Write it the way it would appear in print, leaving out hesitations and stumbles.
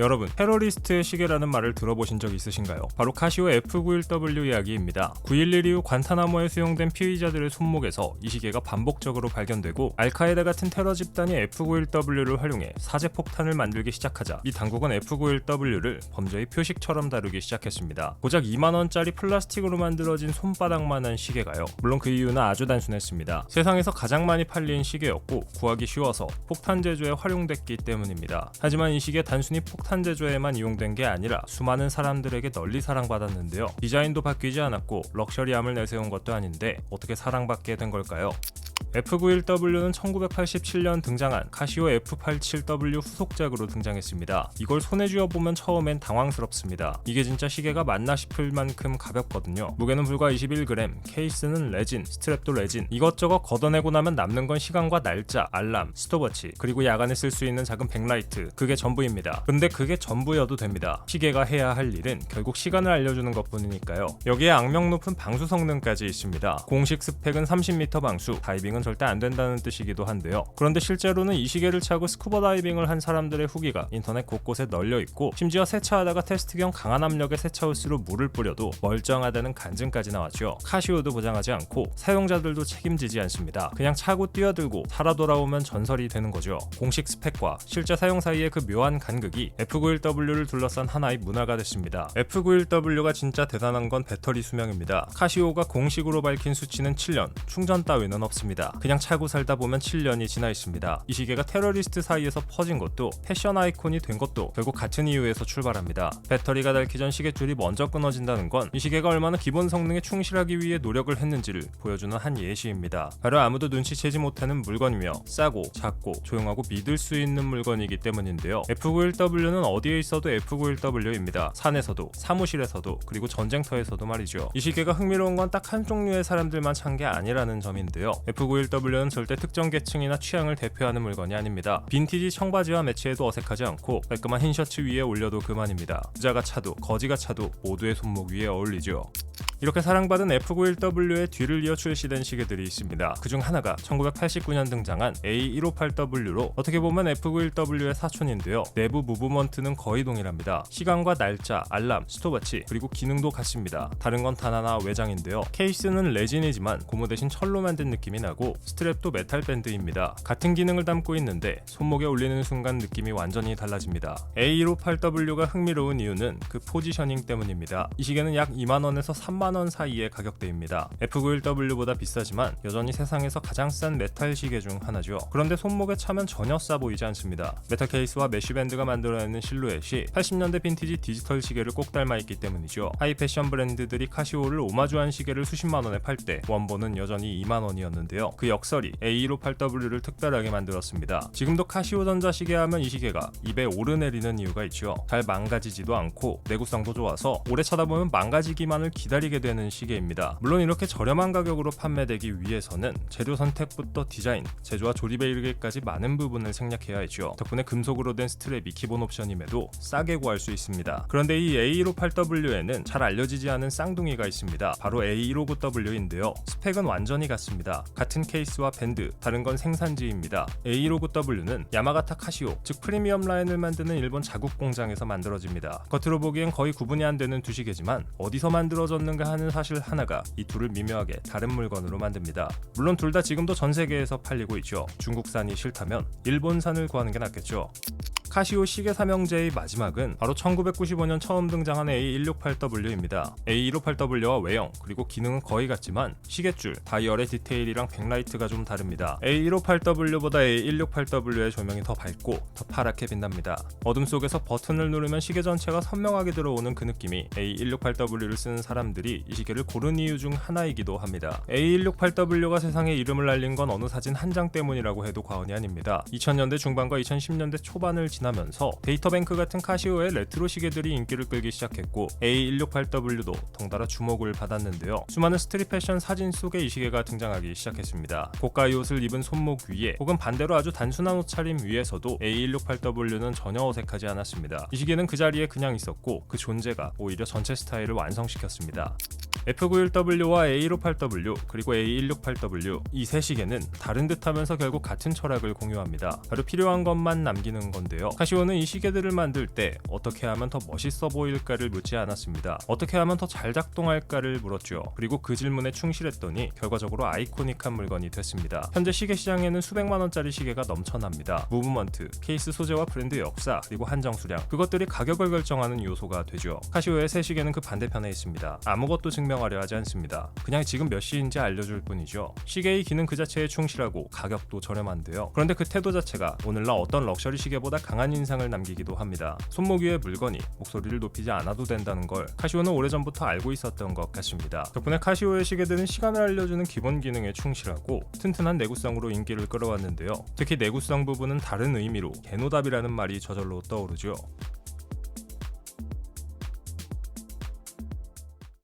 여러분, 테러리스트의 시계라는 말을 들어보신 적 있으신가요? 바로 카시오 F91W 이야기입니다. 9.11 이후 관타나모에 수용된 피의자들의 손목에서 이 시계가 반복적으로 발견되고 알카에다 같은 테러 집단이 F91W를 활용해 사제 폭탄을 만들기 시작하자 미 당국은 F91W를 범죄의 표식처럼 다루기 시작했습니다. 고작 2만원짜리 플라스틱으로 만들어진 손바닥만한 시계가요. 물론 그 이유는 아주 단순했습니다. 세상에서 가장 많이 팔린 시계였고 구하기 쉬워서 폭탄 제조에 활용됐기 때문입니다. 하지만 이 시계 단순히 폭탄 제조에만 이용된 게 아니라 수많은 사람들에게 널리 사랑받았는데요. 디자인도 바뀌지 않았고 럭셔리함을 내세운 것도 아닌데 어떻게 사랑받게 된 걸까요? F91W는 1987년 등장한 카시오 F87W 후속작으로 등장했습니다. 이걸 손에 쥐어보면 처음엔 당황스럽습니다. 이게 진짜 시계가 맞나 싶을 만큼 가볍거든요. 무게는 불과 21g, 케이스는 레진, 스트랩도 레진. 이것저것 걷어내고 나면 남는 건 시간과 날짜, 알람, 스톱워치, 그리고 야간에 쓸 수 있는 작은 백라이트. 그게 전부입니다. 근데 그게 전부여도 됩니다. 시계가 해야 할 일은 결국 시간을 알려주는 것뿐이니까요. 여기에 악명 높은 방수 성능까지 있습니다. 공식 스펙은 30m 방수, 다이빙은 절대 안 된다는 뜻이기도 한데요. 그런데 실제로는 이 시계를 차고 스쿠버 다이빙을 한 사람들의 후기가 인터넷 곳곳에 널려 있고 심지어 세차하다가 테스트 겸 강한 압력의 세차호스로 물을 뿌려도 멀쩡하다는 간증까지 나왔죠. 카시오도 보장하지 않고 사용자들도 책임지지 않습니다. 그냥 차고 뛰어들고 살아 돌아오면 전설이 되는 거죠. 공식 스펙과 실제 사용 사이의 그 묘한 간극이 F91W를 둘러싼 하나의 문화가 됐습니다. F91W가 진짜 대단한 건 배터리 수명입니다. 카시오가 공식으로 밝힌 수치는 7년, 충전 따위는 없습니다. 그냥 차고 살다 보면 7년이 지나 있습니다. 이 시계가 테러리스트 사이에서 퍼진 것도 패션 아이콘이 된 것도 결국 같은 이유에서 출발합니다. 배터리가 닳기 전 시계줄이 먼저 끊어진다는 건 이 시계가 얼마나 기본 성능에 충실하기 위해 노력을 했는지를 보여주는 한 예시입니다. 바로 아무도 눈치채지 못하는 물건이며 싸고 작고 조용하고 믿을 수 있는 물건이기 때문인데요. F91W는 어디에 있어도 F91W입니다. 산에서도 사무실에서도 그리고 전쟁터에서도 말이죠. 이 시계가 흥미로운 건 딱 한 종류의 사람들만 찬 게 아니라는 점인데요. F91W는 절대 특정 계층이나 취향을 대표하는 물건이 아닙니다. 빈티지 청바지와 매치해도 어색하지 않고 깔끔한 흰 셔츠 위에 올려도 그만입니다. 부자가 차도 거지가 차도 모두의 손목 위에 어울리죠. 이렇게 사랑받은 F91W의 뒤를 이어 출시된 시계들이 있습니다. 그중 하나가 1989년 등장한 A158W로 어떻게 보면 F91W의 사촌인데요. 내부 무브먼트는 거의 동일합니다. 시간과 날짜, 알람, 스톱워치, 그리고 기능도 같습니다. 다른 건 단 하나 외장인데요. 케이스는 레진이지만 고무 대신 철로 만든 느낌이 나고 스트랩도 메탈 밴드입니다. 같은 기능을 담고 있는데 손목에 올리는 순간 느낌이 완전히 달라집니다. A158W가 흥미로운 이유는 그 포지셔닝 때문입니다. 이 시계는 약 2만원에서 3만원 사이의 가격대입니다. F91W보다 비싸지만 여전히 세상에서 가장 싼 메탈 시계 중 하나죠. 그런데 손목에 차면 전혀 싸 보이지 않습니다. 메탈 케이스와 메쉬밴드가 만들어내는 실루엣이 80년대 빈티지 디지털 시계를 꼭 닮아있기 때문이죠. 하이 패션 브랜드들이 카시오를 오마주한 시계를 수십만원에 팔 때 원본은 여전히 2만원이었는데요. 그 역설이 A158W를 특별하게 만들었습니다. 지금도 카시오 전자시계 하면 이 시계가 입에 오르내리는 이유가 있죠. 잘 망가지지도 않고 내구성도 좋아서 오래 쳐다보면 망가지기만을 기다리게 되는 시계입니다. 물론 이렇게 저렴한 가격으로 판매되기 위해서는 재료 선택부터 디자인, 제조와 조립에 이르기까지 많은 부분을 생략해야 했죠. 덕분에 금속으로 된 스트랩이 기본 옵션임에도 싸게 구할 수 있습니다. 그런데 이 A158W에는 잘 알려지지 않은 쌍둥이가 있습니다. 바로 A159W인데요. 스펙은 완전히 같습니다. 같은 케이스와 밴드, 다른 건 생산지입니다. A159W는 야마가타 카시오, 즉 프리미엄 라인을 만드는 일본 자국 공장에서 만들어집니다. 겉으로 보기엔 거의 구분이 안 되는 두 시계지만 어디서 만들어졌는가 하는 사실 하나가 이 둘을 미묘하게 다른 물건으로 만듭니다. 물론 둘 다 지금도 전 세계에서 팔리고 있죠. 중국산이 싫다면 일본산을 구하는 게 낫겠죠. 카시오 시계 삼형제의 마지막은 바로 1995년 처음 등장한 A168W입니다. A158W와 외형 그리고 기능은 거의 같지만 시계줄, 다이얼의 디테일이랑 백라이트가 좀 다릅니다. A158W보다 A168W의 조명이 더 밝고 더 파랗게 빛납니다. 어둠 속에서 버튼을 누르면 시계 전체가 선명하게 들어오는 그 느낌이 A168W를 쓰는 사람들이 이 시계를 고른 이유 중 하나이기도 합니다. A168W가 세상에 이름을 날린 건 어느 사진 한 장 때문이라고 해도 과언이 아닙니다. 2000년대 중반과 2010년대 초반을 지나면서 데이터뱅크 같은 카시오의 레트로 시계들이 인기를 끌기 시작했고 A168W도 덩달아 주목을 받았는데요. 수많은 스트릿 패션 사진 속에 이 시계가 등장하기 시작했습니다. 고가의 옷을 입은 손목 위에 혹은 반대로 아주 단순한 옷차림 위에서도 A168W는 전혀 어색하지 않았습니다. 이 시계는 그 자리에 그냥 있었고 그 존재가 오히려 전체 스타일을 완성시켰습니다. F91W와 A158W 그리고 A168W 이 세 시계는 다른 듯하면서 결국 같은 철학을 공유합니다. 바로 필요한 것만 남기는 건데요. 카시오는 이 시계들을 만들 때 어떻게 하면 더 멋있어 보일까를 묻지 않았습니다. 어떻게 하면 더 잘 작동할까를 물었죠. 그리고 그 질문에 충실했더니 결과적으로 아이코닉한 물건이 됐습니다. 현재 시계 시장에는 수백만 원짜리 시계가 넘쳐납니다. 무브먼트, 케이스 소재와 브랜드 역사, 그리고 한정 수량, 그것들이 가격을 결정하는 요소가 되죠. 카시오의 새 시계는 그 반대편에 있습니다. 아무것도 증명하려 하지 않습니다. 그냥 지금 몇 시인지 알려줄 뿐이죠. 시계의 기능 그 자체에 충실하고 가격도 저렴한데요. 그런데 그 태도 자체가 오늘날 어떤 럭셔리 시계보다 강한 인상을 남기기도 합니다. 손목 위에 물건이 목소리를 높이지 않아도 된다는 걸 카시오는 오래전부터 알고 있었던 것 같습니다. 덕분에 카시오의 시계들은 시간을 알려주는 기본 기능에 충실하고 튼튼한 내구성으로 인기를 끌어왔는데요. 특히 내구성 부분은 다른 의미로 개노답이라는 말이 저절로 떠오르죠.